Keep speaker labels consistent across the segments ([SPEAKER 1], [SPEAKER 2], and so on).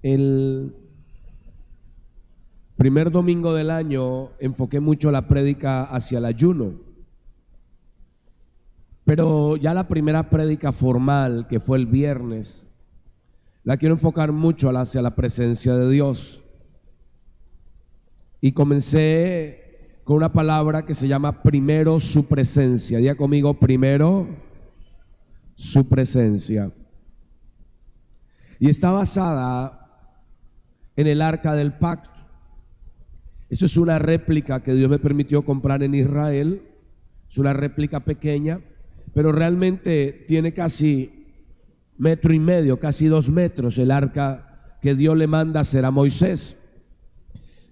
[SPEAKER 1] El primer domingo del año enfoqué mucho la prédica hacia el ayuno, pero ya la primera prédica formal, que fue el viernes, la quiero enfocar mucho hacia la presencia de Dios. Y comencé con una palabra que se llama primero su presencia. Diga conmigo, primero su presencia. Y está basada en el arca del pacto. Eso es una réplica que Dios me permitió comprar en Israel. Es una réplica pequeña, pero realmente tiene casi 1,5 metros, casi 2 metros, el arca que Dios le manda a hacer a Moisés.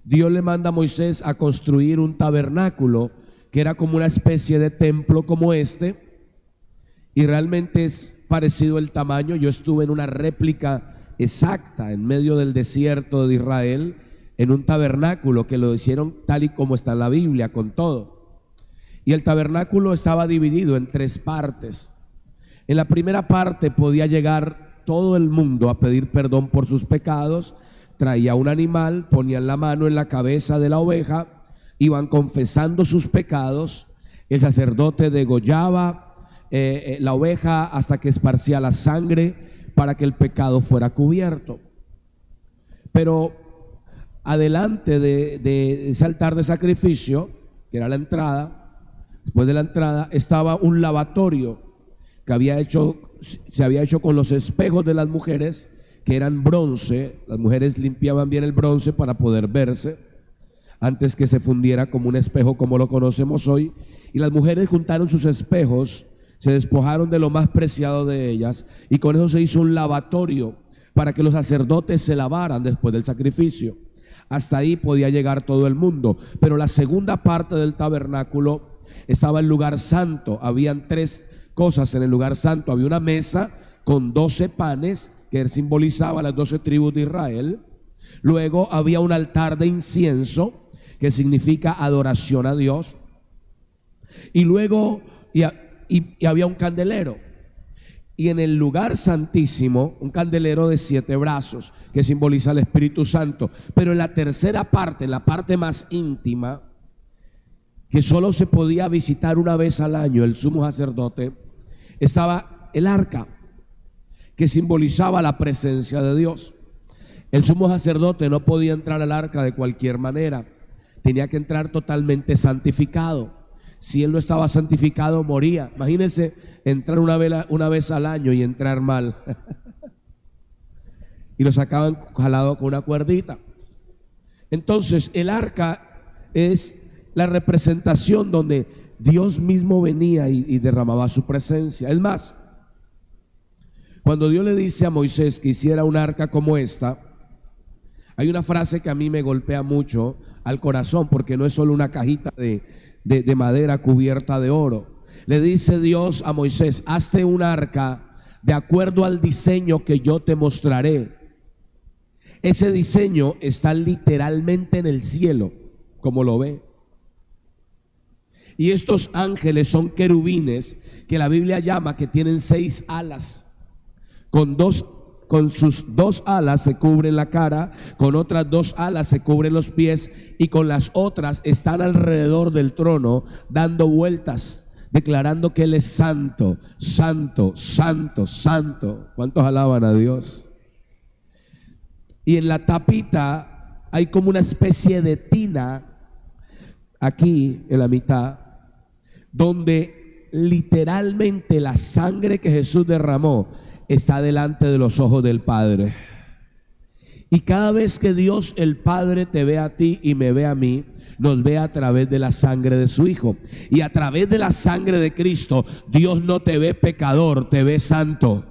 [SPEAKER 1] Dios le manda a Moisés a construir un tabernáculo que era como una especie de templo como este, y realmente es parecido el tamaño. Yo estuve en una réplica exacta en medio del desierto de Israel, en un tabernáculo que lo hicieron tal y como está en la Biblia, con todo. Y el tabernáculo estaba dividido en 3 partes. En la primera parte podía llegar todo el mundo a pedir perdón por sus pecados. Traía un animal, ponían la mano en la cabeza de la oveja, iban confesando sus pecados. El sacerdote degollaba la oveja hasta que esparcía la sangre para que el pecado fuera cubierto. Pero adelante de ese altar de sacrificio, que era la entrada, después de la entrada estaba un lavatorio que se había hecho con los espejos de las mujeres, que eran bronce. Las mujeres limpiaban bien el bronce para poder verse antes que se fundiera como un espejo como lo conocemos hoy. Y las mujeres juntaron sus espejos, se despojaron de lo más preciado de ellas, y con eso se hizo un lavatorio para que los sacerdotes se lavaran después del sacrificio. Hasta ahí podía llegar todo el mundo. Pero la segunda parte del tabernáculo estaba el lugar santo. Habían 3 cosas en el lugar santo. Había una mesa con 12 panes que simbolizaba las 12 tribus de Israel. Luego había un altar de incienso, que significa adoración a Dios. Y luego y había un candelero. Y en el lugar santísimo, un candelero de 7 brazos, que simboliza al Espíritu Santo. Pero en la tercera parte, en la parte más íntima, que solo se podía visitar una vez al año el sumo sacerdote, estaba el arca, que simbolizaba la presencia de Dios. El sumo sacerdote no podía entrar al arca de cualquier manera, tenía que entrar totalmente santificado. Si él no estaba santificado, moría. Imagínense entrar una vez al año y entrar mal. Y lo sacaban jalado con una cuerdita. Entonces el arca es la representación donde Dios mismo venía y derramaba su presencia. Es más, cuando Dios le dice a Moisés que hiciera un arca como esta, hay una frase que a mí me golpea mucho al corazón, porque no es solo una cajita de madera cubierta de oro. Le dice Dios a Moisés: hazte un arca de acuerdo al diseño que yo te mostraré. Ese diseño está literalmente en el cielo, como lo ve. Y estos ángeles son querubines, que la Biblia llama que tienen 6 alas. Con sus 2 alas se cubren la cara, con otras 2 alas se cubren los pies, y con las otras están alrededor del trono dando vueltas, declarando que Él es santo, santo, santo, santo. ¿Cuántos alaban a Dios? Y en la tapita hay como una especie de tina aquí en la mitad, donde literalmente la sangre que Jesús derramó está delante de los ojos del Padre. Y cada vez que Dios el Padre te ve a ti y me ve a mí, nos ve a través de la sangre de su Hijo. Y a través de la sangre de Cristo, Dios no te ve pecador, te ve santo.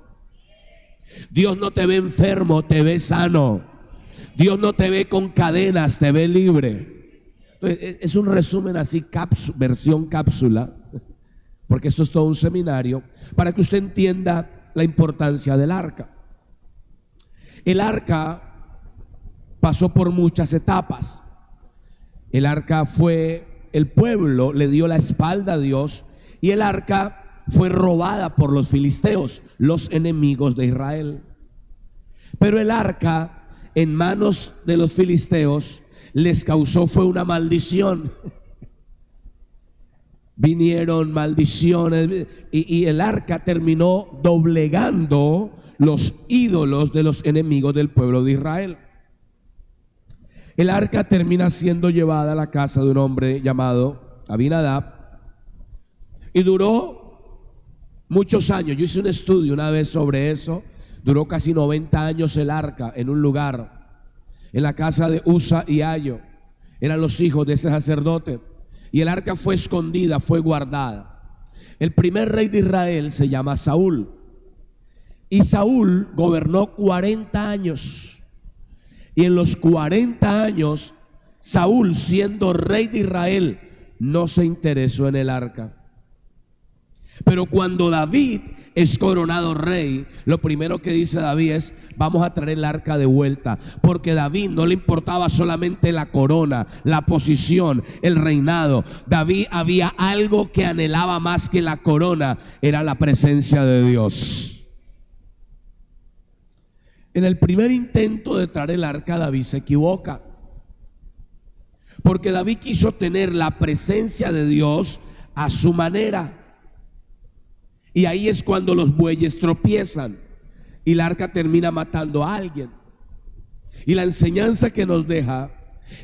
[SPEAKER 1] Dios no te ve enfermo, te ve sano. Dios no te ve con cadenas, te ve libre. Entonces, es un resumen así, versión cápsula, porque esto es todo un seminario, para que usted entienda la importancia del arca. El arca pasó por muchas etapas. El arca fue, el pueblo le dio la espalda a Dios, y el arca fue robada por los filisteos, los enemigos de Israel. Pero el arca en manos de los filisteos les causó fue una maldición. Vinieron maldiciones y el arca terminó doblegando los ídolos de los enemigos del pueblo de Israel. El arca termina siendo llevada a la casa de un hombre llamado Abinadab y duró muchos años. Yo hice un estudio una vez sobre eso. Duró casi 90 años el arca en un lugar, en la casa de Usa y Ayo. Eran los hijos de ese sacerdote. Y el arca fue escondida, fue guardada. El primer rey de Israel se llama Saúl. Y Saúl gobernó 40 años. Y en los 40 años, Saúl, siendo rey de Israel, no se interesó en el arca. Pero cuando David es coronado rey, lo primero que dice David es: vamos a traer el arca de vuelta. Porque a David no le importaba solamente la corona, la posición, el reinado. David había algo que anhelaba más que la corona, era la presencia de Dios. En el primer intento de traer el arca, David se equivoca, porque David quiso tener la presencia de Dios a su manera. Y ahí es cuando los bueyes tropiezan y el arca termina matando a alguien. Y la enseñanza que nos deja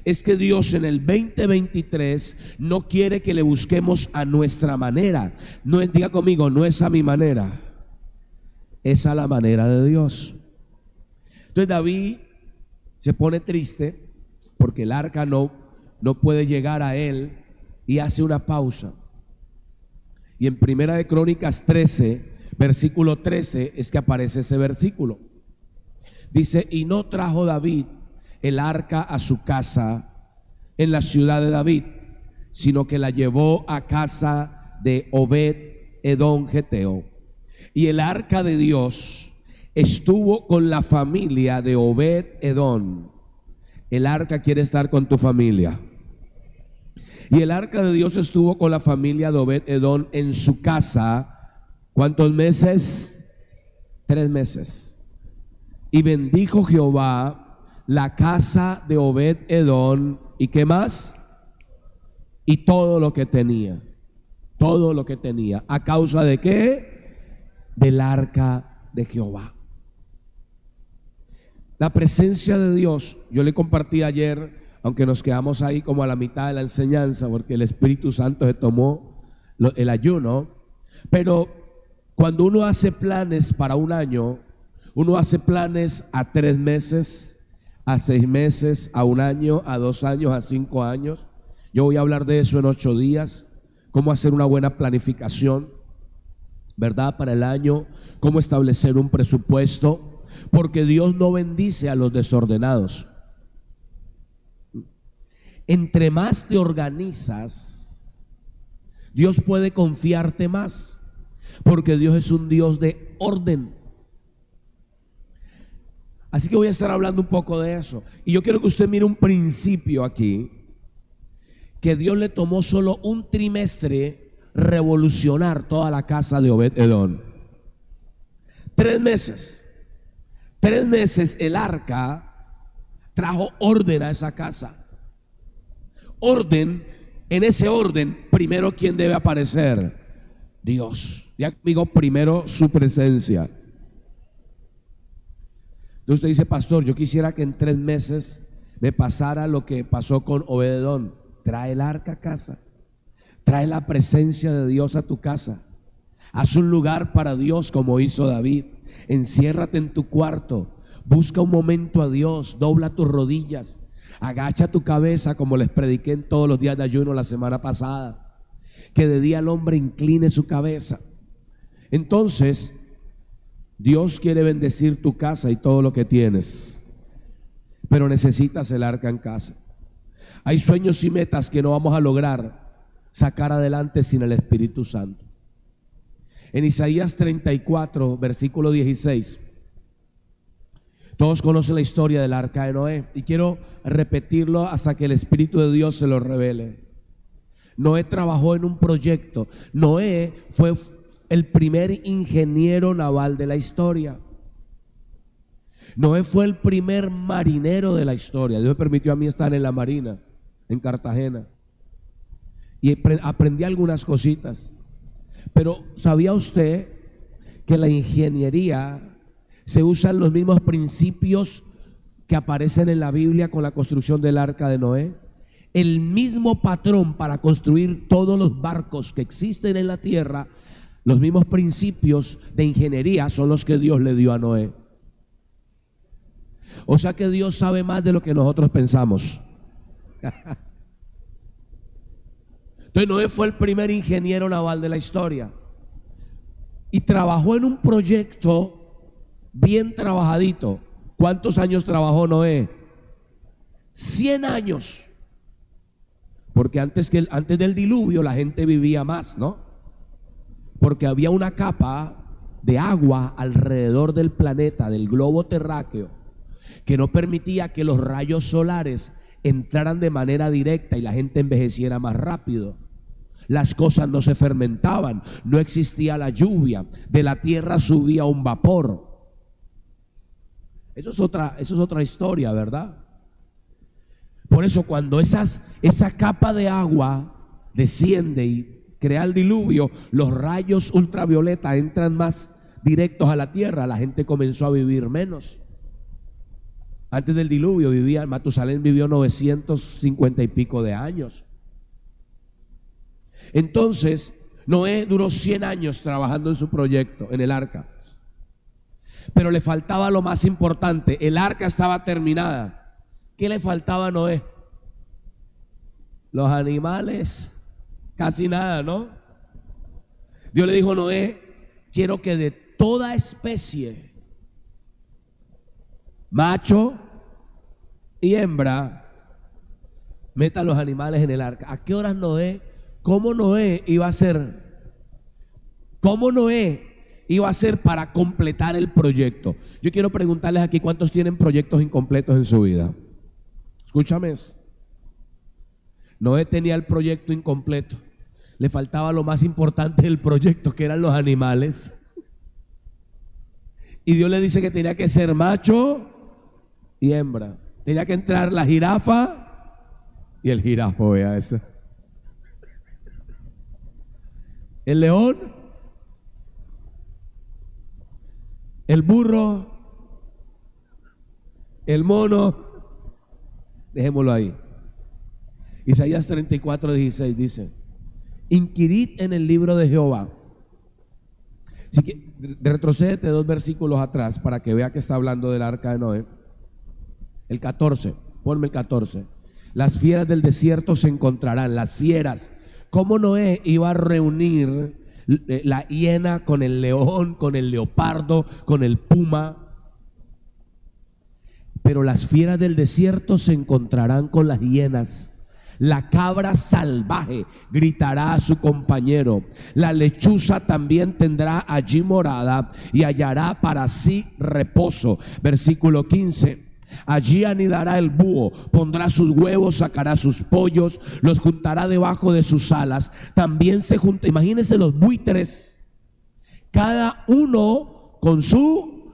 [SPEAKER 1] es que Dios en el 2023 no quiere que le busquemos a nuestra manera. No es, diga conmigo, no es a mi manera, es a la manera de Dios. Entonces David se pone triste porque el arca no puede llegar a él y hace una pausa. Y en Primera de Crónicas 13, versículo 13, es que aparece ese versículo. Dice: y no trajo David el arca a su casa en la ciudad de David, sino que la llevó a casa de Obed Edom Geteo. Y el arca de Dios estuvo con la familia de Obed Edom. El arca quiere estar con tu familia. Y el arca de Dios estuvo con la familia de Obed Edom en su casa. ¿Cuántos meses? 3 meses. Y bendijo Jehová la casa de Obed Edom. ¿Y qué más? Y todo lo que tenía. Todo lo que tenía. ¿A causa de qué? Del arca de Jehová. La presencia de Dios, yo le compartí ayer, aunque nos quedamos ahí como a la mitad de la enseñanza, porque el Espíritu Santo se tomó el ayuno. Pero cuando uno hace planes para un año, uno hace planes a 3 meses, a 6 meses, a 1 año, a 2 años, a 5 años. Yo voy a hablar de eso en 8 días, cómo hacer una buena planificación, ¿verdad? Para el año, cómo establecer un presupuesto, porque Dios no bendice a los desordenados. Entre más te organizas, Dios puede confiarte más, porque Dios es un Dios de orden. Así que voy a estar hablando un poco de eso. Y yo quiero que usted mire un principio aquí, que Dios le tomó solo un trimestre revolucionar toda la casa de Obed Edom. 3 meses. 3 meses el arca trajo orden a esa casa. Orden, en ese orden, primero, ¿quién debe aparecer? Dios. Ya digo, primero su presencia. Entonces usted dice: pastor, yo quisiera que en 3 meses me pasara lo que pasó con Obed Edom. Trae el arca a casa. Trae la presencia de Dios a tu casa. Haz un lugar para Dios como hizo David. Enciérrate en tu cuarto. Busca un momento a Dios. Dobla tus rodillas. Agacha tu cabeza, como les prediqué en todos los días de ayuno la semana pasada. Que de día el hombre incline su cabeza. Entonces, Dios quiere bendecir tu casa y todo lo que tienes, pero necesitas el arca en casa. Hay sueños y metas que no vamos a lograr sacar adelante sin el Espíritu Santo. En Isaías 34, versículo 16, todos conocen la historia del arca de Noé, y quiero repetirlo hasta que el Espíritu de Dios se lo revele. Noé trabajó en un proyecto. Noé fue el primer ingeniero naval de la historia. Noé fue el primer marinero de la historia. Dios me permitió a mí estar en la marina, en Cartagena, y aprendí algunas cositas. Pero ¿sabía usted que la ingeniería se usan los mismos principios que aparecen en la Biblia con la construcción del arca de Noé? El mismo patrón para construir todos los barcos que existen en la tierra, los mismos principios de ingeniería son los que Dios le dio a Noé. O sea que Dios sabe más de lo que nosotros pensamos. Entonces Noé fue el primer ingeniero naval de la historia y trabajó en un proyecto bien trabajadito. ¿Cuántos años trabajó Noé? 100 años. Porque antes del diluvio la gente vivía más, ¿no? Porque había una capa de agua alrededor del planeta, del globo terráqueo, que no permitía que los rayos solares entraran de manera directa y la gente envejeciera más rápido. Las cosas no se fermentaban, no existía la lluvia, de la tierra subía un vapor. Eso es otra historia, ¿verdad? Por eso cuando esa capa de agua desciende y crea el diluvio, los rayos ultravioleta entran más directos a la tierra, la gente comenzó a vivir menos. Antes del diluvio Matusalén vivió 950 y pico de años. Entonces Noé duró 100 años trabajando en su proyecto, en el arca. Pero le faltaba lo más importante. El arca estaba terminada. ¿Qué le faltaba a Noé? Los animales, casi nada, ¿no? Dios le dijo a Noé: quiero que de toda especie, macho y hembra, meta los animales en el arca. ¿A qué horas Noé? ¿Cómo Noé iba a hacer? ¿Cómo Noé iba a hacer para completar el proyecto? Yo quiero preguntarles aquí, ¿cuántos tienen proyectos incompletos en su vida? Escúchame esto. Noé tenía el proyecto incompleto. Le faltaba lo más importante del proyecto, que eran los animales. Y Dios le dice que tenía que ser macho y hembra. Tenía que entrar la jirafa y el jirafo, vea eso. El león, el burro, el mono. Dejémoslo ahí. Isaías 34:16 dice: inquirid en el libro de Jehová. Así que retrocédete 2 versículos atrás para que vea que está hablando del arca de Noé. El 14, ponme el 14. Las fieras del desierto se encontrarán. Las fieras. ¿Cómo Noé iba a reunir la hiena con el león, con el leopardo, con el puma? Pero las fieras del desierto se encontrarán con las hienas. La cabra salvaje gritará a su compañero. La lechuza también tendrá allí morada y hallará para sí reposo. Versículo 15. Allí anidará el búho, pondrá sus huevos, sacará sus pollos, los juntará debajo de sus alas. También se junta, imagínense los buitres, cada uno con su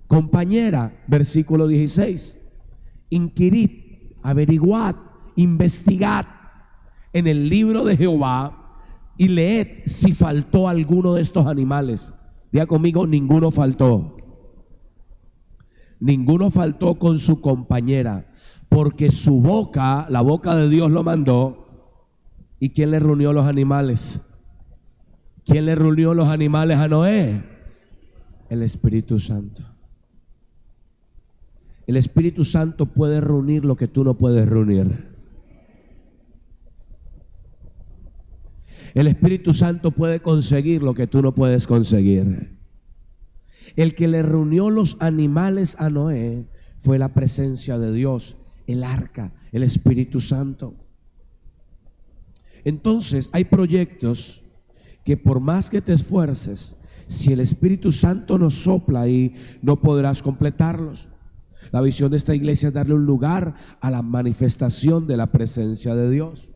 [SPEAKER 1] compañera. Versículo 16. Inquirid, averiguad, investigad en el libro de Jehová y leed si faltó alguno de estos animales. Diga conmigo: ninguno faltó. Ninguno faltó con su compañera, porque su boca, la boca de Dios lo mandó. ¿Y quién le reunió los animales? ¿Quién le reunió los animales a Noé? El Espíritu Santo. El Espíritu Santo puede reunir lo que tú no puedes reunir. El Espíritu Santo puede conseguir lo que tú no puedes conseguir. El que le reunió los animales a Noé fue la presencia de Dios, el arca, el Espíritu Santo. Entonces hay proyectos que por más que te esfuerces, si el Espíritu Santo no sopla ahí, no podrás completarlos. La visión de esta iglesia es darle un lugar a la manifestación de la presencia de Dios.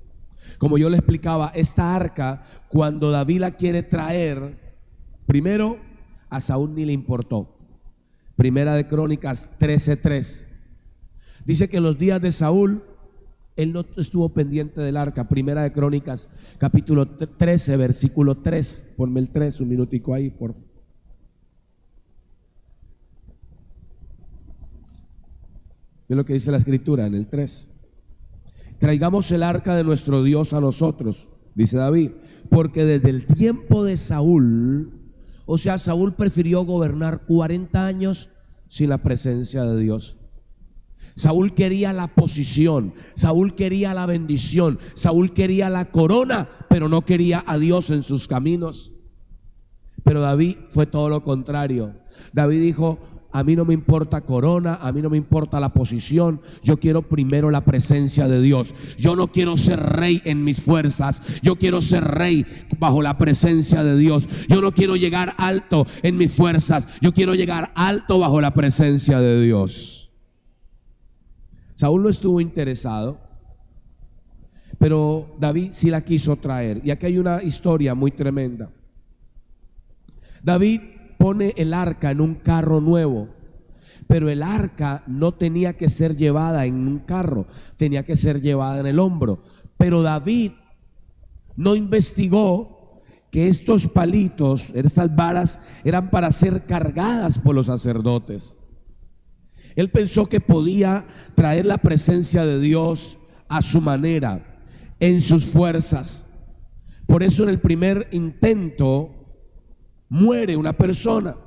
[SPEAKER 1] Como yo le explicaba, esta arca, cuando David la quiere traer, primero a Saúl ni le importó. Primera de Crónicas 13:3. Dice que en los días de Saúl, él no estuvo pendiente del arca. Primera de Crónicas, capítulo 13, versículo 3. Ponme el 3, un minutico ahí, por favor. Es lo que dice la escritura en el 3. Traigamos el arca de nuestro Dios a nosotros, dice David, porque desde el tiempo de Saúl, o sea, Saúl prefirió gobernar 40 años sin la presencia de Dios. Saúl quería la posición, Saúl quería la bendición, Saúl quería la corona, pero no quería a Dios en sus caminos. Pero David fue todo lo contrario. David dijo: a mí no me importa corona, a mí no me importa la posición, yo quiero primero la presencia de Dios. Yo no quiero ser rey en mis fuerzas, yo quiero ser rey bajo la presencia de Dios. Yo no quiero llegar alto en mis fuerzas, yo quiero llegar alto bajo la presencia de Dios. Saúl no estuvo interesado, pero David sí la quiso traer. Y aquí hay una historia muy tremenda. David pone el arca en un carro nuevo, pero el arca no tenía que ser llevada en un carro, tenía que ser llevada en el hombro. Pero David no investigó que estos palitos, estas varas, eran para ser cargadas por los sacerdotes. Él pensó que podía traer la presencia de Dios a su manera, en sus fuerzas. Por eso en el primer intento muere una persona.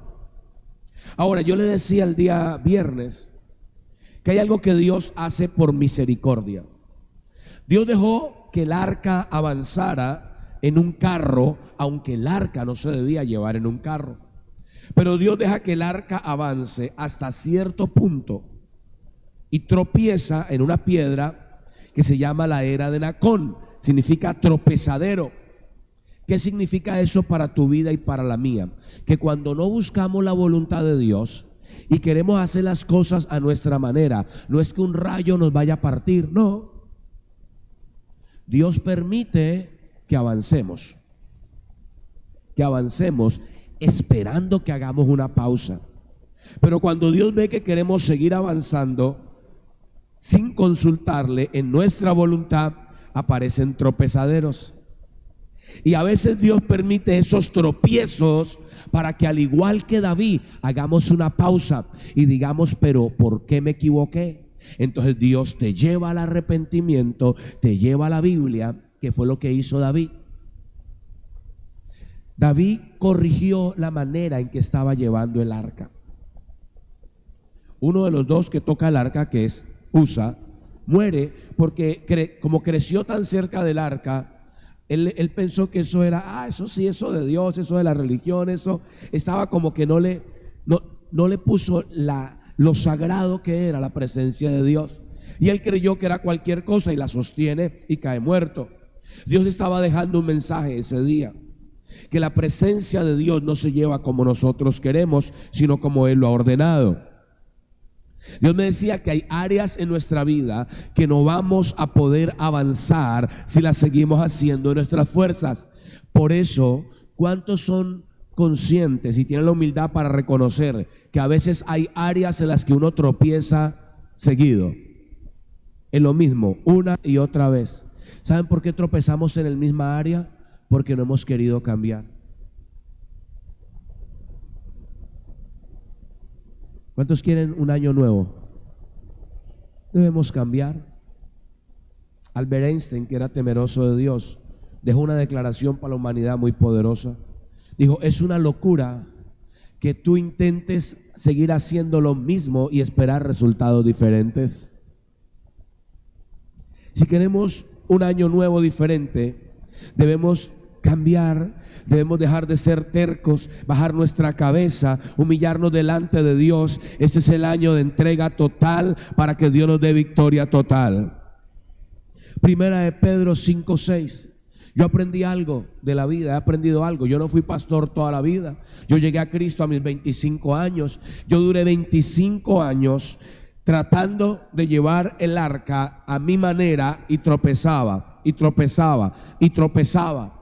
[SPEAKER 1] Ahora, yo le decía el día viernes que hay algo que Dios hace por misericordia. Dios dejó que el arca avanzara en un carro, aunque el arca no se debía llevar en un carro. Pero Dios deja que el arca avance hasta cierto punto y tropieza en una piedra que se llama la era de Nacón. Significa tropezadero. ¿Qué significa eso para tu vida y para la mía? Que cuando no buscamos la voluntad de Dios y queremos hacer las cosas a nuestra manera, no es que un rayo nos vaya a partir, no. Dios permite que avancemos esperando que hagamos una pausa. Pero cuando Dios ve que queremos seguir avanzando sin consultarle en nuestra voluntad, aparecen tropezaderos. Y a veces Dios permite esos tropiezos para que, al igual que David, hagamos una pausa y digamos: pero ¿por qué me equivoqué? Entonces Dios te lleva al arrepentimiento, te lleva a la Biblia, que fue lo que hizo David. David corrigió la manera en que estaba llevando el arca. Uno de los dos que toca el arca, que es Usa, muere porque como creció tan cerca del arca, él pensó que eso era, eso sí, eso de Dios, eso de la religión, eso estaba como que no le puso lo sagrado que era la presencia de Dios. Y él creyó que era cualquier cosa y la sostiene y cae muerto. Dios estaba dejando un mensaje ese día, que la presencia de Dios no se lleva como nosotros queremos, sino como Él lo ha ordenado. Dios me decía que hay áreas en nuestra vida que no vamos a poder avanzar si las seguimos haciendo en nuestras fuerzas. Por eso, ¿cuántos son conscientes y tienen la humildad para reconocer que a veces hay áreas en las que uno tropieza seguido? En lo mismo, una y otra vez. ¿Saben por qué tropezamos en el misma área? Porque no hemos querido cambiar. ¿Cuántos quieren un año nuevo? Debemos cambiar. Albert Einstein, que era temeroso de Dios, dejó una declaración para la humanidad muy poderosa. Dijo: es una locura que tú intentes seguir haciendo lo mismo y esperar resultados diferentes. Si queremos un año nuevo diferente, debemos cambiar, debemos dejar de ser tercos, bajar nuestra cabeza, humillarnos delante de Dios. Ese es el año de entrega total para que Dios nos dé victoria total. Primera de Pedro 5:6. Yo aprendí algo de la vida, he aprendido algo. Yo no fui pastor toda la vida. Yo llegué a Cristo a mis 25 años. Yo duré 25 años tratando de llevar el arca a mi manera y tropezaba, y tropezaba, y tropezaba.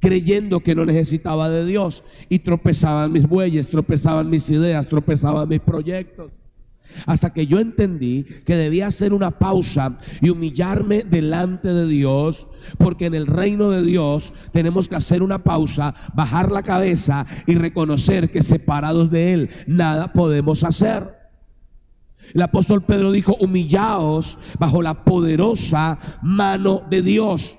[SPEAKER 1] creyendo que no necesitaba de Dios, y tropezaban mis bueyes, tropezaban mis ideas, tropezaban mis proyectos. Hasta que yo entendí que debía hacer una pausa y humillarme delante de Dios, porque en el reino de Dios tenemos que hacer una pausa, bajar la cabeza y reconocer que separados de Él nada podemos hacer. El apóstol Pedro dijo: humillaos bajo la poderosa mano de Dios.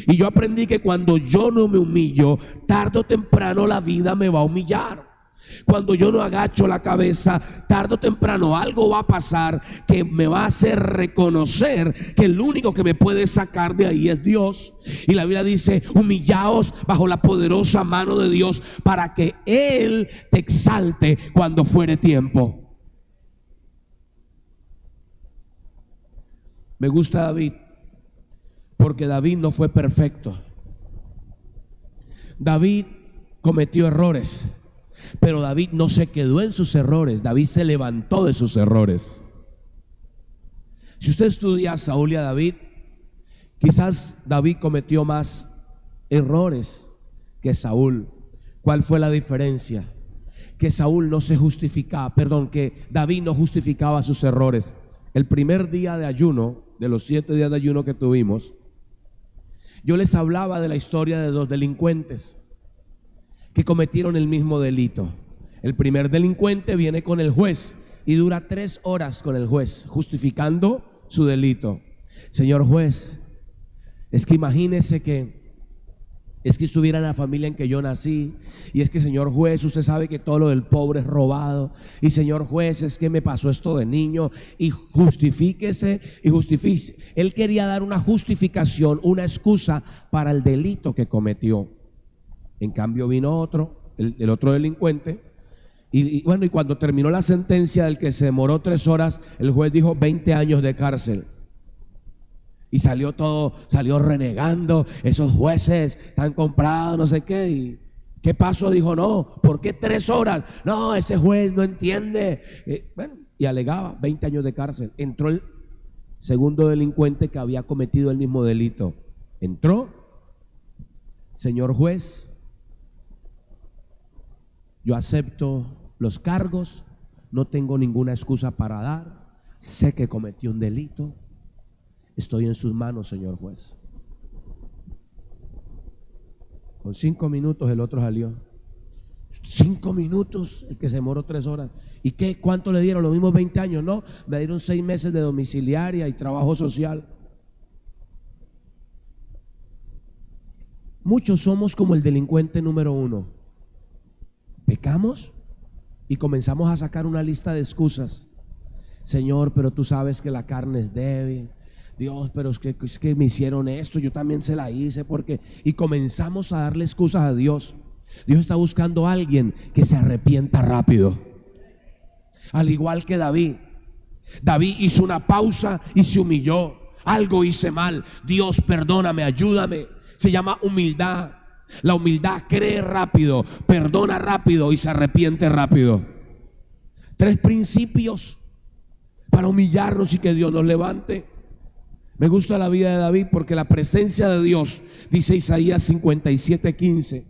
[SPEAKER 1] Y yo aprendí que cuando yo no me humillo, tarde o temprano la vida me va a humillar. Cuando yo no agacho la cabeza, tarde o temprano algo va a pasar que me va a hacer reconocer que el único que me puede sacar de ahí es Dios. Y la Biblia dice: humillaos bajo la poderosa mano de Dios, para que Él te exalte cuando fuere tiempo. Me gusta David, porque David no fue perfecto. David cometió errores, pero David no se quedó en sus errores. David se levantó de sus errores. Si usted estudia a Saúl y a David, quizás David cometió más errores que Saúl. ¿Cuál fue la diferencia? Que Saúl no se justificaba, que David no justificaba sus errores. El primer día de ayuno, de los 7 días de ayuno que tuvimos, yo les hablaba de la historia de 2 delincuentes que cometieron el mismo delito. El primer delincuente viene con el juez y dura 3 horas con el juez justificando su delito. Señor juez, es que imagínese que estuviera en la familia en que yo nací, y es que, señor juez, usted sabe que todo lo del pobre es robado, y señor juez, es que me pasó esto de niño, y justifíquese y justifique. Él quería dar una justificación, una excusa para el delito que cometió. En cambio vino otro, el otro delincuente, y cuando terminó la sentencia del que se demoró 3 horas, el juez dijo 20 años de cárcel. Y salió renegando: esos jueces están comprados, no sé qué. ¿Y qué pasó? Dijo: no, ¿por qué 3 horas? No, ese juez no entiende. Y alegaba 20 años de cárcel. Entró el segundo delincuente que había cometido el mismo delito. Entró: señor juez, yo acepto los cargos, no tengo ninguna excusa para dar, sé que cometí un delito, estoy en sus manos, señor juez. Con 5 minutos el otro salió. 5 minutos, el que se demoró 3 horas. ¿Y qué? ¿Cuánto le dieron? Los mismos 20 años. No, me dieron 6 meses de domiciliaria y trabajo social. Muchos somos como el delincuente número 1. Pecamos y comenzamos a sacar una lista de excusas. Señor, pero tú sabes que la carne es débil. Dios, pero es que me hicieron esto, yo también se la hice porque... Y comenzamos a darle excusas a Dios. Dios está buscando a alguien que se arrepienta rápido. Al igual que David. David hizo una pausa y se humilló. Algo hice mal. Dios, perdóname, ayúdame. Se llama humildad. La humildad cree rápido, perdona rápido y se arrepiente rápido. 3 principios para humillarnos y que Dios nos levante. Me gusta la vida de David porque la presencia de Dios, dice Isaías 57:15,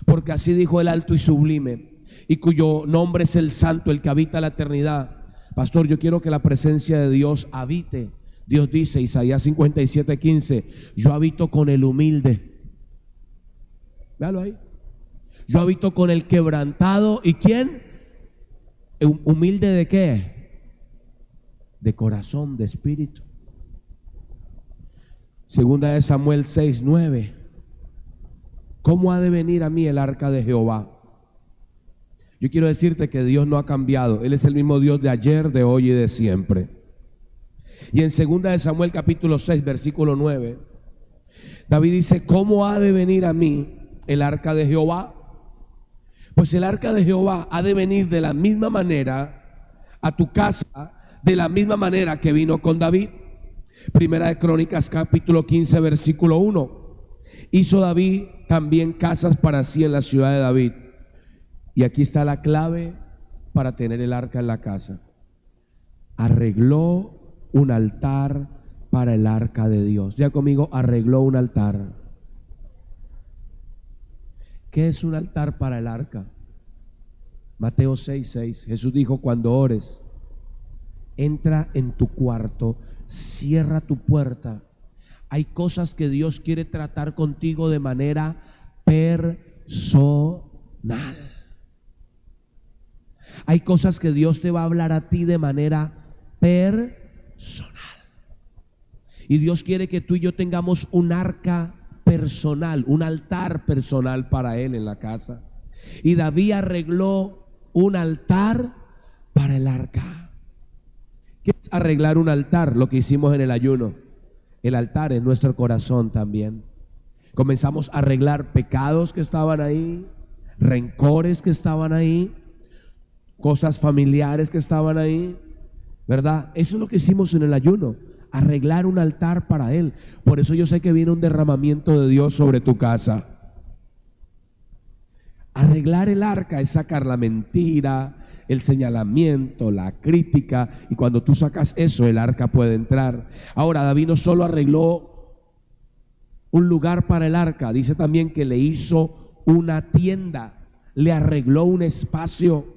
[SPEAKER 1] porque así dijo el alto y sublime, y cuyo nombre es el santo, el que habita la eternidad. Pastor, yo quiero que la presencia de Dios habite. Dios dice, Isaías 57:15, yo habito con el humilde. Véalo ahí. Yo habito con el quebrantado. ¿Y quién? ¿Humilde de qué? De corazón, de espíritu. Segunda de Samuel 6:9. ¿Cómo ha de venir a mí el arca de Jehová? Yo quiero decirte que Dios no ha cambiado. Él es el mismo Dios de ayer, de hoy y de siempre. Y en segunda de Samuel capítulo 6 versículo 9, David dice: ¿cómo ha de venir a mí el arca de Jehová? Pues el arca de Jehová ha de venir de la misma manera a tu casa, de la misma manera que vino con David. Primera de Crónicas capítulo 15 versículo 1. Hizo David también casas para sí en la ciudad de David. Y aquí está la clave para tener el arca en la casa. Arregló un altar para el arca de Dios. Ya conmigo, arregló un altar. ¿Qué es un altar para el arca? Mateo 6:6. Jesús dijo: cuando ores, entra en tu cuarto, cierra tu puerta. Hay cosas que Dios quiere tratar contigo de manera personal. Hay cosas que Dios te va a hablar a ti de manera personal. Y Dios quiere que tú y yo tengamos un arca personal, un altar personal para Él en la casa. Y David arregló un altar para el arca. ¿Qué es arreglar un altar? Lo que hicimos en el ayuno. El altar es nuestro corazón también. Comenzamos a arreglar pecados que estaban ahí, rencores que estaban ahí, cosas familiares que estaban ahí, ¿verdad? Eso es lo que hicimos en el ayuno, arreglar un altar para Él. Por eso yo sé que viene un derramamiento de Dios sobre tu casa. Arreglar el arca es sacar la mentira, el señalamiento, la crítica, y cuando tú sacas eso, el arca puede entrar. Ahora, David no solo arregló un lugar para el arca, dice también que le hizo una tienda, le arregló un espacio.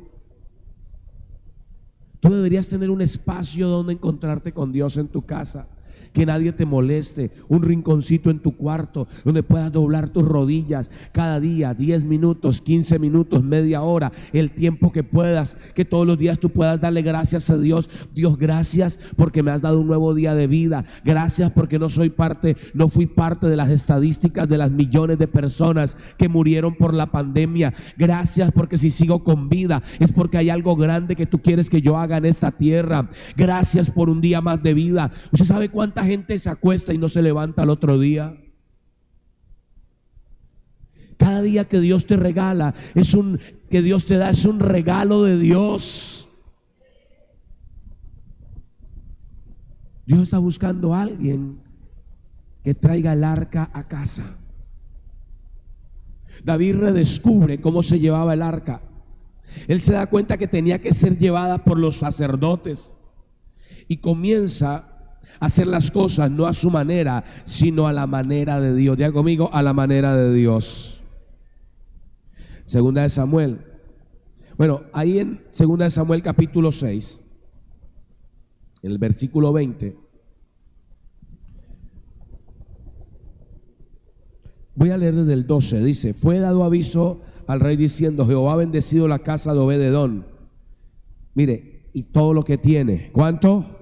[SPEAKER 1] Tú deberías tener un espacio donde encontrarte con Dios en tu casa, que nadie te moleste, un rinconcito en tu cuarto donde puedas doblar tus rodillas cada día, 10 minutos, 15 minutos, media hora, el tiempo que puedas, que todos los días tú puedas darle gracias a Dios. Dios, gracias porque me has dado un nuevo día de vida. Gracias porque no fui parte de las estadísticas de las millones de personas que murieron por la pandemia. Gracias porque si sigo con vida es porque hay algo grande que tú quieres que yo haga en esta tierra. Gracias por un día más de vida. ¿Usted sabe cuánta gente se acuesta y no se levanta al otro día? Cada día que Dios te regala que Dios te da es un regalo de Dios. Dios está buscando a alguien que traiga el arca a casa. David redescubre cómo se llevaba el arca. Él se da cuenta que tenía que ser llevada por los sacerdotes y comienza hacer las cosas no a su manera, sino a la manera de Dios. Diga conmigo, a la manera de Dios. Segunda de Samuel. Bueno, ahí en Segunda de Samuel capítulo 6, en el versículo 20. Voy a leer desde el 12. Dice: fue dado aviso al rey diciendo: Jehová ha bendecido la casa de Obed-edom. Mire, y todo lo que tiene. ¿Cuánto?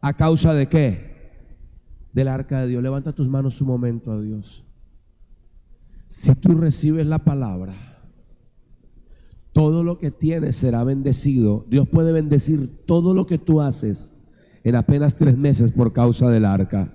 [SPEAKER 1] ¿A causa de qué? Del arca de Dios. Levanta tus manos un momento a Dios. Si tú recibes la palabra, todo lo que tienes será bendecido. Dios puede bendecir todo lo que tú haces en apenas 3 meses por causa del arca.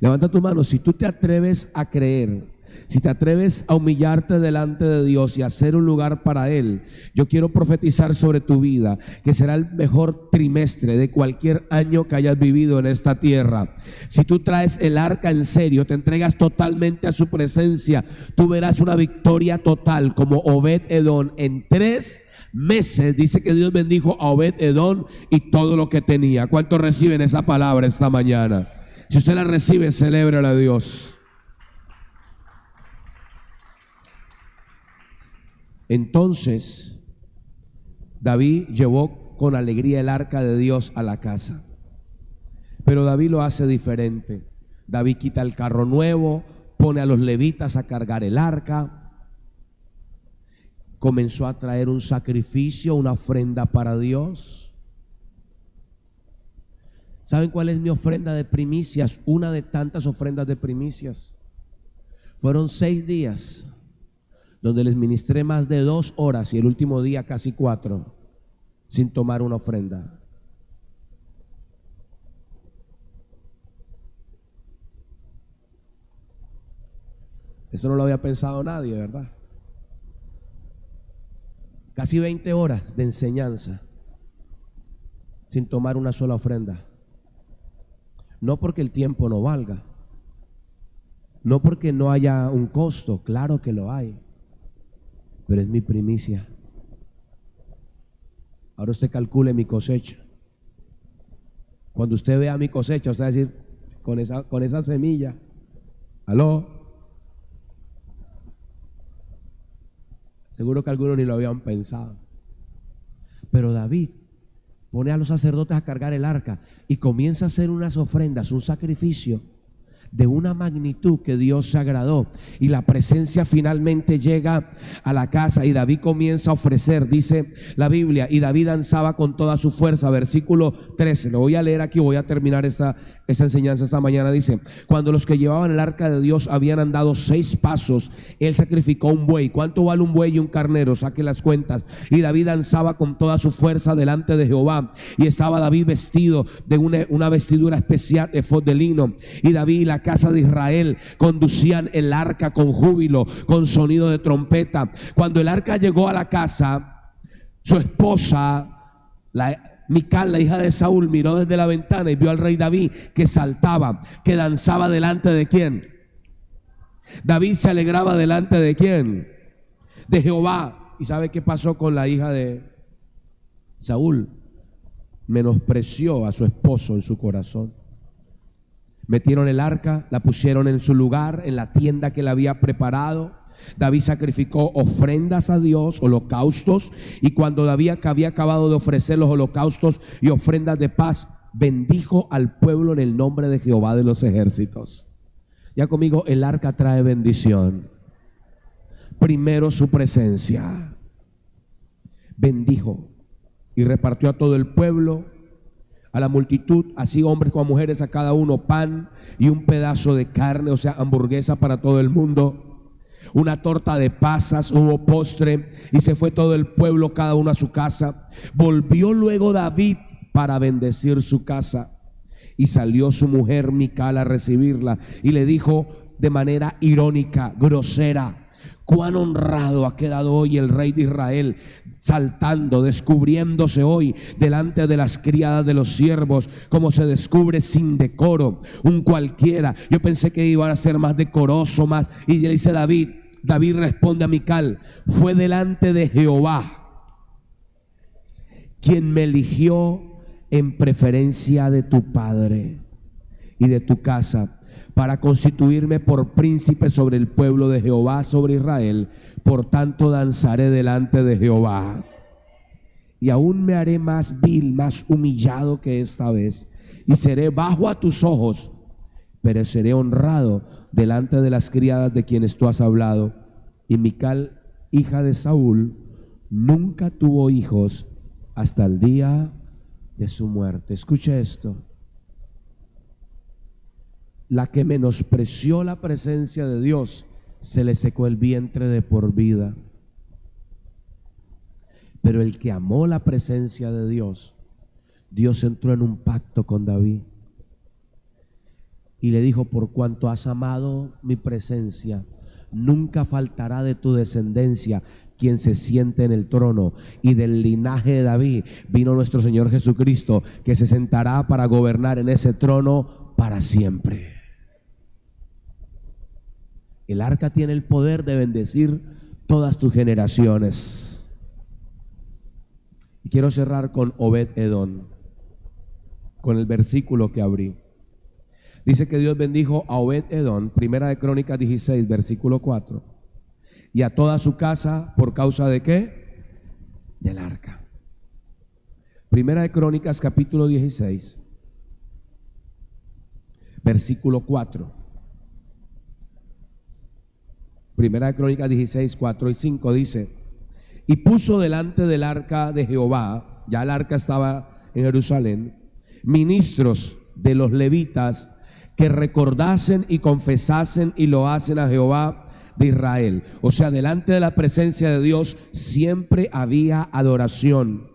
[SPEAKER 1] Levanta tu mano. Si tú te atreves a creer, si te atreves a humillarte delante de Dios y hacer un lugar para Él, yo quiero profetizar sobre tu vida que será el mejor trimestre de cualquier año que hayas vivido en esta tierra. Si tú traes el arca en serio, te entregas totalmente a su presencia, tú verás una victoria total como Obed-edom. En 3 meses dice que Dios bendijo a Obed-edom y todo lo que tenía. ¿Cuántos reciben esa palabra esta mañana? Si usted la recibe, celébrala a Dios. Entonces David llevó con alegría el arca de Dios a la casa. Pero David lo hace diferente. David quita el carro nuevo, pone a los levitas a cargar el arca. Comenzó a traer un sacrificio, una ofrenda para Dios. ¿Saben cuál es mi ofrenda de primicias? Una de tantas ofrendas de primicias. Fueron 6 días donde les ministré más de 2 horas y el último día casi 4 sin tomar una ofrenda. Eso no lo había pensado nadie, ¿verdad? Casi 20 horas de enseñanza sin tomar una sola ofrenda. No porque el tiempo no valga, no porque no haya un costo, claro que lo hay, pero es mi primicia. Ahora usted calcule mi cosecha. Cuando usted vea mi cosecha, usted va a decir, con esa semilla, aló, Seguro que algunos ni lo habían pensado. Pero David pone a los sacerdotes a cargar el arca y comienza a hacer unas ofrendas, un sacrificio de una magnitud que Dios se agradó, y la presencia finalmente llega a la casa y David comienza a ofrecer. Dice la Biblia, y David danzaba con toda su fuerza. Versículo 13, lo voy a leer aquí, voy a terminar esta enseñanza esta mañana. Dice: cuando los que llevaban el arca de Dios habían andado 6 pasos, él sacrificó un buey. ¿Cuánto vale un buey y un carnero? Saque las cuentas. Y David danzaba con toda su fuerza delante de Jehová, y estaba David vestido de una vestidura especial, efod de lino. Y David y la casa de Israel conducían el arca con júbilo, con sonido de trompeta. Cuando el arca llegó a la casa, su esposa, Mical, la hija de Saúl, miró desde la ventana y vio al rey David que saltaba, que danzaba delante de ¿quién? David se alegraba delante de ¿quién? De Jehová. ¿Y sabe qué pasó con la hija de Saúl? Menospreció a su esposo en su corazón. Metieron el arca, la pusieron en su lugar, en la tienda que le había preparado. David sacrificó ofrendas a Dios, holocaustos, y cuando David había acabado de ofrecer los holocaustos y ofrendas de paz, bendijo al pueblo en el nombre de Jehová de los ejércitos. Ya conmigo, el arca trae bendición. Primero su presencia. Bendijo y repartió a todo el pueblo, a la multitud, así hombres como mujeres, a cada uno pan y un pedazo de carne, o sea, hamburguesa para todo el mundo, una torta de pasas, hubo postre, y se fue todo el pueblo, cada uno a su casa. Volvió luego David para bendecir su casa, y salió su mujer Mical a recibirla, y le dijo de manera irónica, grosera: cuán honrado ha quedado hoy el rey de Israel, saltando, descubriéndose hoy delante de las criadas de los siervos, como se descubre sin decoro un cualquiera. Yo pensé que iba a ser más decoroso, más. Y le dice David responde a Mical: fue delante de Jehová quien me eligió en preferencia de tu padre y de tu casa, para constituirme por príncipe sobre el pueblo de Jehová, sobre Israel. Por tanto danzaré delante de Jehová, y aún me haré más vil, más humillado que esta vez, y seré bajo a tus ojos, pero seré honrado delante de las criadas de quienes tú has hablado. Y Mical, hija de Saúl, nunca tuvo hijos hasta el día de su muerte. Escuche esto: la que menospreció la presencia de Dios, se le secó el vientre de por vida. Pero el que amó la presencia de Dios, Dios entró en un pacto con David y le dijo: por cuanto has amado mi presencia, nunca faltará de tu descendencia quien se siente en el trono. Y del linaje de David vino nuestro Señor Jesucristo, que se sentará para gobernar en ese trono para siempre. El arca tiene el poder de bendecir todas tus generaciones. Y quiero cerrar con Obed-Edom, con el versículo que abrí. Dice que Dios bendijo a Obed-Edom, Primera de Crónicas 16, versículo 4, y a toda su casa, ¿por causa de qué? Del arca. Primera de Crónicas capítulo 16, versículo 4. Primera de Crónicas 16, 4 y 5 dice: y puso delante del arca de Jehová, ya el arca estaba en Jerusalén, ministros de los levitas que recordasen y confesasen y lo hacen a Jehová de Israel. O sea, delante de la presencia de Dios siempre había adoración.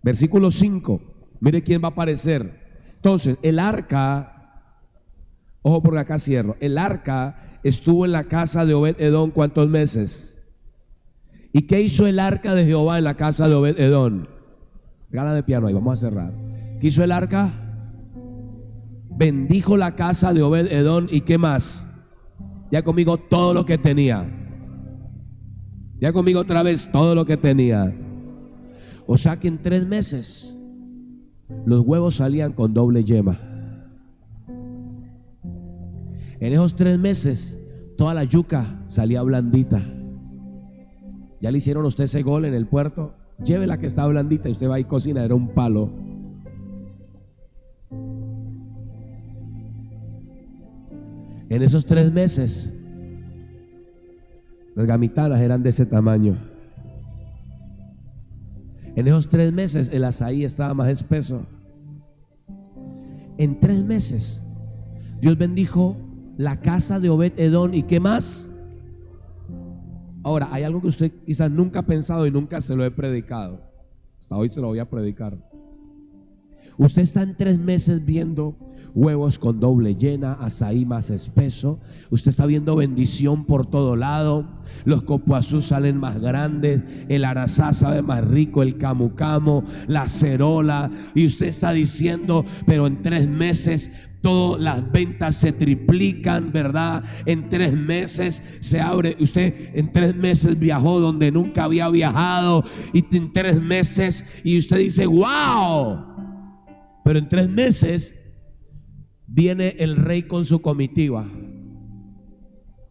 [SPEAKER 1] Versículo 5, mire quién va a aparecer. Entonces, el arca, ojo porque acá cierro, el arca estuvo en la casa de Obed-Edom, ¿cuántos meses? ¿Y qué hizo el arca de Jehová en la casa de Obed-Edom? Regálame piano ahí, vamos a cerrar. ¿Qué hizo el arca? Bendijo la casa de Obed-Edom. ¿Y qué más? Ya conmigo, todo lo que tenía. Ya conmigo otra vez, todo lo que tenía. O sea que en 3 meses los huevos salían con doble yema. En esos 3 meses toda la yuca salía blandita. Ya le hicieron a usted ese gol en el puerto. Lleve la que está blandita y usted va y cocina, era un palo. En esos 3 meses, las gamitanas eran de ese tamaño. En esos 3 meses el azaí estaba más espeso. En 3 meses Dios bendijo la casa de Obed-Edom. ¿Y qué más? Ahora, hay algo que usted quizás nunca ha pensado y nunca se lo he predicado. Hasta hoy se lo voy a predicar. Usted está en 3 meses viendo huevos con doble llena, azaí más espeso. Usted está viendo bendición por todo lado. Los copuazú salen más grandes, el arazá sabe más rico, el camu camu, la cerola. Y usted está diciendo, pero en 3 meses todas las ventas se triplican, ¿verdad? En 3 meses se abre. Usted en 3 meses viajó donde nunca había viajado. Y en 3 meses, y usted dice, wow. Pero en 3 meses viene el rey con su comitiva.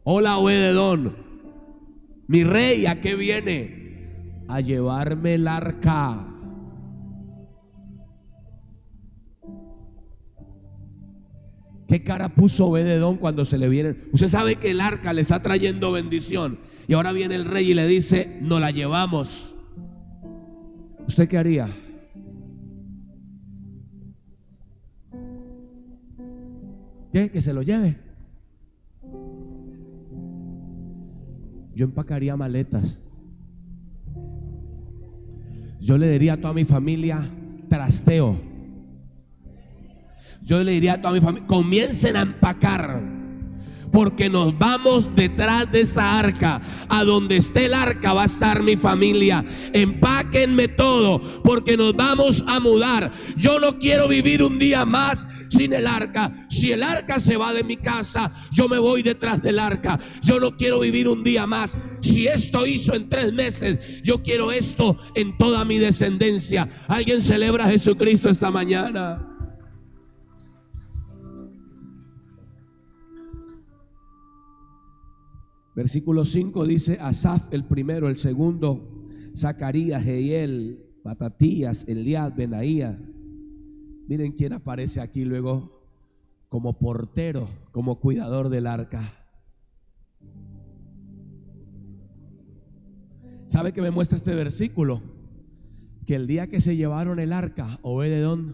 [SPEAKER 1] Hola, Obed-Edom. Mi rey, ¿a qué viene? A llevarme el arca. ¿Qué cara puso Obed-Edom cuando se le viene? Usted sabe que el arca le está trayendo bendición. Y ahora viene el rey y le dice, nos la llevamos. ¿Usted qué haría? ¿Qué? Que se lo lleve. Yo empacaría maletas. Yo le diría a toda mi familia, trasteo. Yo le diría a toda mi familia, comiencen a empacar, porque nos vamos detrás de esa arca. A donde esté el arca va a estar mi familia. Empáquenme todo, porque nos vamos a mudar. Yo no quiero vivir un día más sin el arca. Si el arca se va de mi casa, yo me voy detrás del arca. Yo no quiero vivir un día más. Si esto hizo en 3 meses, yo quiero esto en toda mi descendencia. ¿Alguien celebra a Jesucristo esta mañana? Versículo 5 dice: Asaf el primero, el segundo, Zacarías, Jehiel, Matatías, Eliad, Benaía. Miren quién aparece aquí luego como portero, como cuidador del arca. ¿Sabe qué me muestra este versículo? Que el día que se llevaron el arca, Obed-Edom,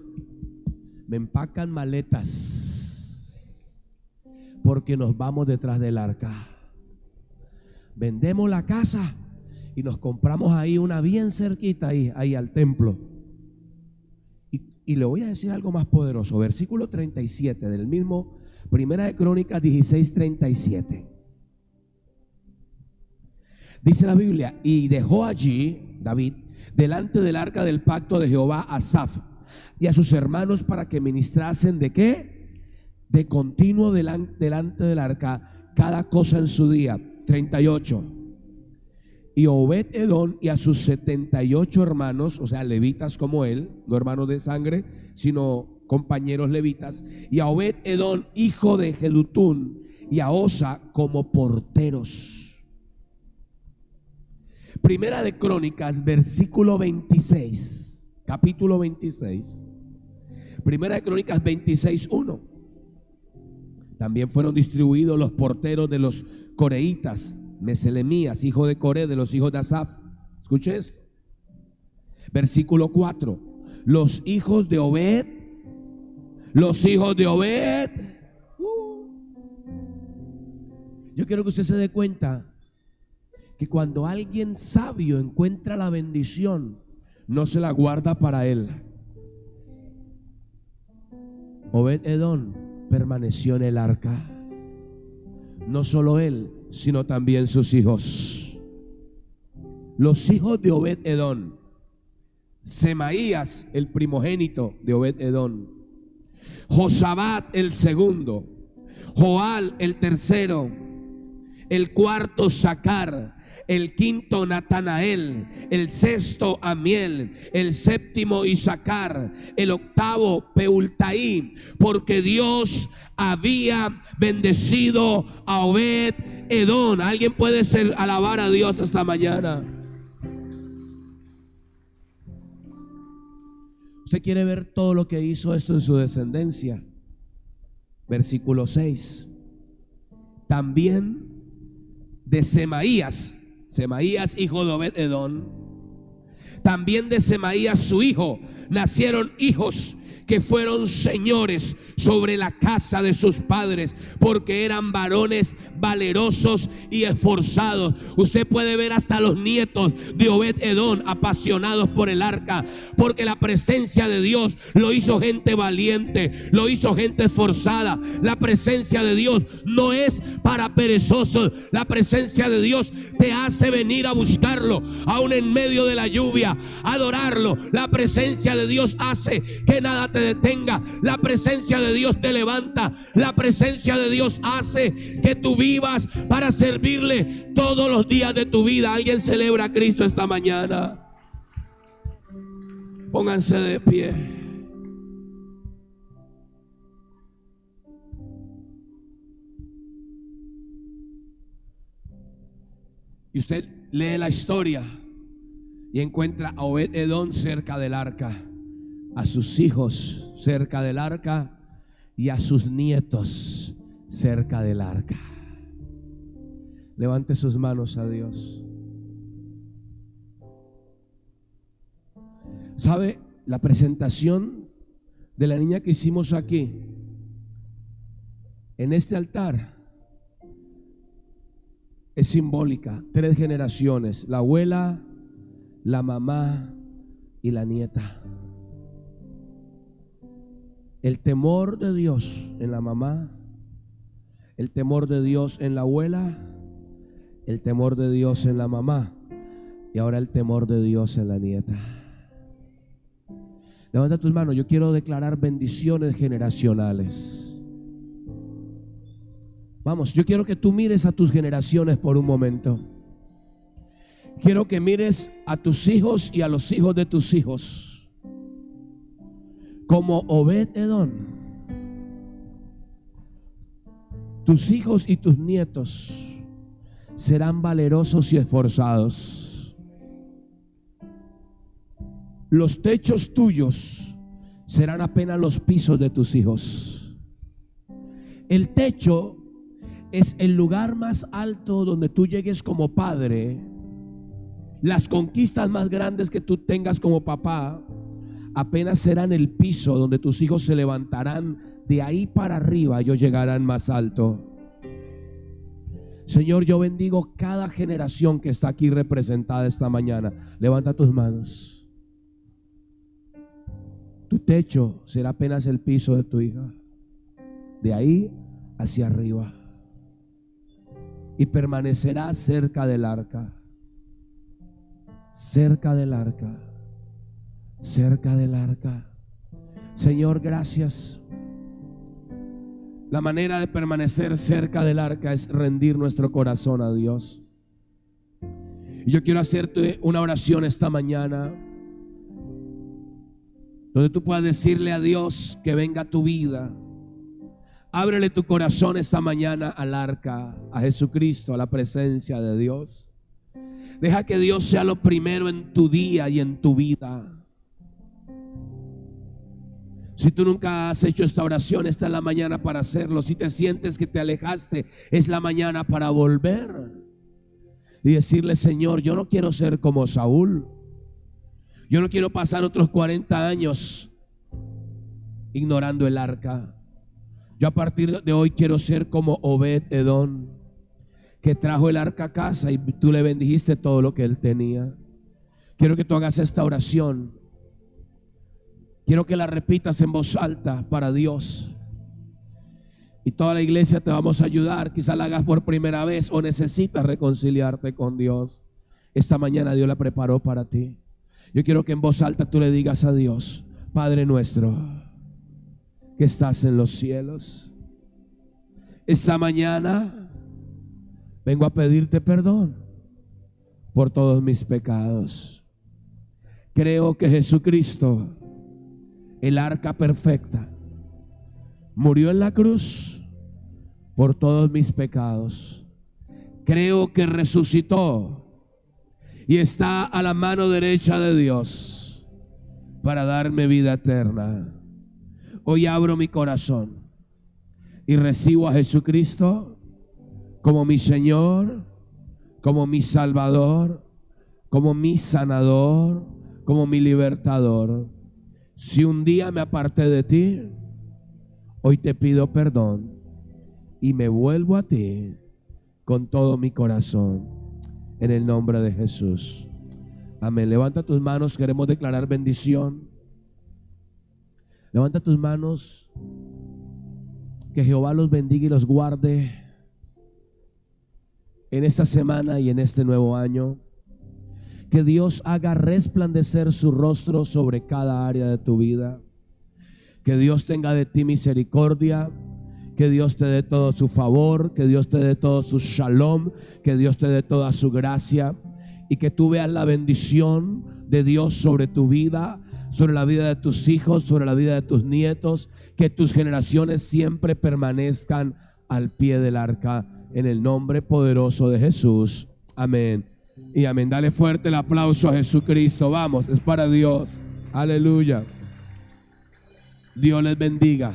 [SPEAKER 1] me empacan maletas, porque nos vamos detrás del arca. Vendemos la casa y nos compramos ahí una bien cerquita, ahí al templo. Y le voy a decir algo más poderoso. Versículo 37 del mismo, Primera de Crónicas 16:37. Dice la Biblia: y dejó allí David delante del arca del pacto de Jehová a Asaf y a sus hermanos para que ministrasen ¿de qué? De continuo delante del arca, cada cosa en su día. 38. Y Obed-Edom y a sus 78 hermanos, o sea, levitas como él, no hermanos de sangre, sino compañeros levitas, y a Obed-Edom, hijo de Jedutún, y a Osa como porteros. Primera de Crónicas, versículo 26, capítulo 26. Primera de Crónicas 26:1. También fueron distribuidos los porteros de los coreitas, Meselemías, hijo de Coré, de los hijos de Asaf. Escuche esto. Versículo 4. Los hijos de Obed. Los hijos de Obed. Yo quiero que usted se dé cuenta que cuando alguien sabio encuentra la bendición, no se la guarda para él. Obed-Edom permaneció en el arca. No solo él, sino también sus hijos. Los hijos de Obed-Edom: Semaías, el primogénito de Obed-Edom; Josabad, el segundo; Joal, el tercero; el cuarto, Sacar; el quinto, Natanael; el sexto, Amiel; el séptimo, Isacar; el octavo, Peultaí, porque Dios había bendecido a Obed-Edom. Alguien puede alabar a Dios esta mañana. Usted quiere ver todo lo que hizo esto en su descendencia. Versículo 6. También de Semaías, hijo de Obed-edom, también de Semaías su hijo, nacieron hijos que fueron señores sobre la casa de sus padres, porque eran varones valerosos y esforzados. Usted puede ver hasta los nietos de Obed-edom apasionados por el arca, porque la presencia de Dios lo hizo gente valiente, lo hizo gente esforzada. La presencia de Dios no es para perezosos. La presencia de Dios te hace venir a buscarlo, aún en medio de la lluvia, adorarlo. La presencia de Dios hace que nada te detenga. La presencia de Dios te levanta. La presencia de Dios hace que tú vivas para servirle todos los días de tu vida. Alguien celebra a Cristo esta mañana. Pónganse de pie. Y usted lee la historia y encuentra a Obed-edom cerca del arca, a sus hijos cerca del arca y a sus nietos cerca del arca. Levante sus manos a Dios. ¿Sabe? La presentación de la niña que hicimos aquí en este altar es simbólica. 3 generaciones: la abuela, la mamá y la nieta. El temor de Dios en la mamá, el temor de Dios en la abuela, el temor de Dios en la mamá y ahora el temor de Dios en la nieta. Levanta tus manos. Yo quiero declarar bendiciones generacionales. Vamos, yo quiero que tú mires a tus generaciones por un momento. Quiero que mires a tus hijos y a los hijos de tus hijos como Obed-edom. Tus hijos y tus nietos serán valerosos y esforzados. Los techos tuyos serán apenas los pisos de tus hijos. El techo es el lugar más alto donde tú llegues como padre. Las conquistas más grandes que tú tengas como papá apenas serán el piso donde tus hijos se levantarán. De ahí para arriba ellos llegarán más alto. Señor, yo bendigo cada generación que está aquí representada esta mañana. Levanta tus manos. Tu techo será apenas el piso de tu hija. De ahí hacia arriba. Y permanecerá cerca del arca. Cerca del arca. Cerca del arca. Señor, gracias. La manera de permanecer cerca del arca es rendir nuestro corazón a Dios. Y yo quiero hacerte una oración esta mañana, donde tú puedas decirle a Dios que venga a tu vida. Ábrele tu corazón esta mañana al arca, a Jesucristo, a la presencia de Dios. Deja que Dios sea lo primero en tu día y en tu vida. Si tú nunca has hecho esta oración, esta es la mañana para hacerlo. Si te sientes que te alejaste, es la mañana para volver y decirle: Señor, yo no quiero ser como Saúl. Yo no quiero pasar otros 40 años ignorando el arca. Yo a partir de hoy quiero ser como Obed-edom, que trajo el arca a casa y tú le bendijiste todo lo que él tenía. Quiero que tú hagas esta oración. Quiero que la repitas en voz alta para Dios. Y toda la iglesia te vamos a ayudar. Quizá la hagas por primera vez o necesitas reconciliarte con Dios. Esta mañana Dios la preparó para ti. Yo quiero que en voz alta tú le digas a Dios: Padre nuestro que estás en los cielos, esta mañana vengo a pedirte perdón por todos mis pecados. Creo que Jesucristo, el arca perfecta, murió en la cruz por todos mis pecados. Creo que resucitó y está a la mano derecha de Dios. para darme vida eterna. Hoy abro mi corazón y recibo a Jesucristo como mi Señor, como mi Salvador, como mi sanador, como mi libertador. Si un día me aparté de ti, hoy te pido perdón y me vuelvo a ti con todo mi corazón, en el nombre de Jesús. Amén. Levanta tus manos, queremos declarar bendición. Levanta tus manos. Que Jehová los bendiga y los guarde en esta semana y en este nuevo año. Que Dios haga resplandecer su rostro sobre cada área de tu vida. Que Dios tenga de ti misericordia. Que Dios te dé todo su favor. Que Dios te dé todo su shalom. Que Dios te dé toda su gracia. Y que tú veas la bendición de Dios sobre tu vida, sobre la vida de tus hijos, sobre la vida de tus nietos. Que tus generaciones siempre permanezcan al pie del arca, en el nombre poderoso de Jesús. Amén y amén. Dale fuerte el aplauso a Jesucristo. Vamos, es para Dios. Aleluya. Dios les bendiga.